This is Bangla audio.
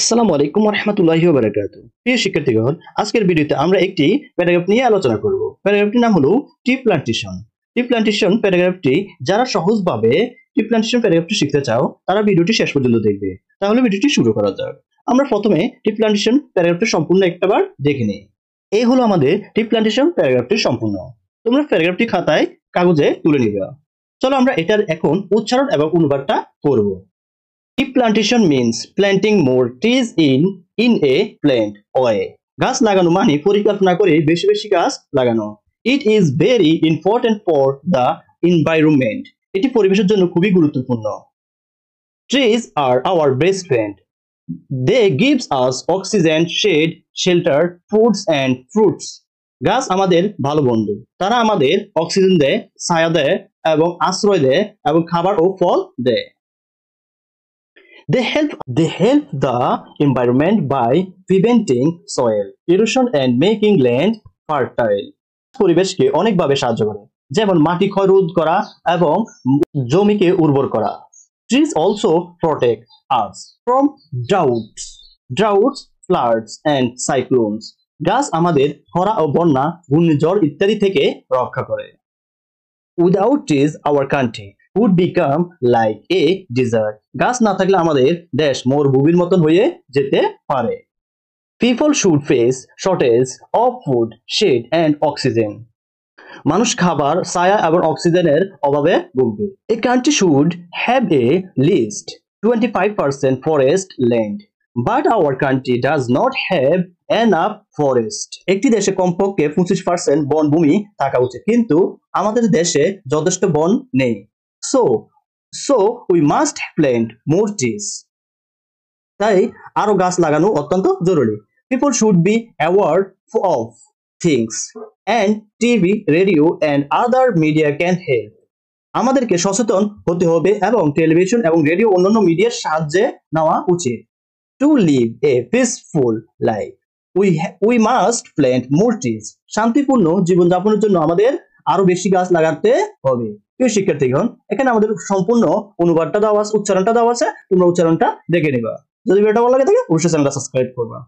আসসালামু আলাইকুম ওয়া রাহমাতুল্লাহি ওয়া বারাকাতুহু। প্রিয় শিক্ষার্থীগণ, আজকের ভিডিওতে আমরা একটি প্যারাগ্রাফ নিয়ে আলোচনা করব। প্যারাগ্রাফটির নাম হলো ট্রি প্লান্টেশন। ট্রি প্লান্টেশন প্যারাগ্রাফটি যারা সহজভাবে ট্রি প্লান্টেশন প্যারাগ্রাফটি শিখতে চাও তারা ভিডিওটি শেষ পর্যন্ত দেখবে। তাহলে ভিডিওটি শুরু করা যাক। আমরা প্রথমে ট্রি প্লান্টেশন প্যারাগ্রাফটি সম্পূর্ণ একটাবার দেখে নিই। এই হলো আমাদের ট্রি প্লান্টেশন প্যারাগ্রাফটি সম্পূর্ণ। তোমরা প্যারাগ্রাফটি খাতায় কাগজে তুলে নিবে। চলো আমরা এটার এখন উচ্চারণ এবং অনুবাদটা করব। Tree plantation means planting more trees in a planned way. গাছ লাগানো মানে পরিকল্পনা করে বেশি বেশি গাছ লাগানো। It is very important for the environment. এটি পরিবেশের জন্য খুবই গুরুত্বপূর্ণ। Trees are our best friend. They gives us oxygen, shade, shelter, foods and fruits. গাছ আমাদের ভালো বন্ধু। তারা আমাদের অক্সিজেন দেয়, ছায়া দেয় এবং আশ্রয় দেয় এবং খাবার ও ফল দেয়। They help the environment by preventing soil erosion and making land fertile. পরিবেশকে অনেকভাবে সাহায্য করে, যেমন মাটি ক্ষয় রোধ করা এবং জমিকে উর্বর করা। Trees also protect us from droughts, floods and cyclones. গাছ আমাদের খরা ও বন্যা, ঘূর্ণিঝড় ইত্যাদি থেকে রক্ষা করে। Without trees, our country would become like a desert. গাছ না থাকলে আমাদের দেশ মরুভূমির মতন হয়ে যেতে পারে। People should face shortage of food, shade and oxygen. মানুষ খাবার, ছায়া এবং অক্সিজেনের অভাবে ভুগবে। A country should have a least 25% forest land. But our country does not have enough forest. একটি দেশে কমপক্ষে 25% বনভূমি থাকা উচিত, কিন্তু আমাদের দেশে যথেষ্ট বন নেই। So we must plant more trees. তাই আরো গাছ লাগানো অত্যন্ত জরুরি। People should be aware of things and TV, radio and other media can help. আমাদেরকে সচেতন হতে হবে এবং টেলিভিশন এবং রেডিও অন্যান্য মিডিয়ার সাহায্যে নেওয়া উচিত। To live a peaceful life, we must plant more trees. শান্তিপূর্ণ জীবনযাপনের জন্য আমাদের আরো বেশি গাছ লাগাতে হবে। প্রিয় শিক্ষার্থীগণ, এখানে আমাদের সম্পূর্ণ অনুবাদটা দেওয়া আছে, উচ্চারণটা দেওয়া আছে, তোমরা উচ্চারণটা দেখে নিবা। যদি ভিডিওটা ভালো লাগে থাকে অবশ্যই চ্যানেলটা সাবস্ক্রাইব করবা।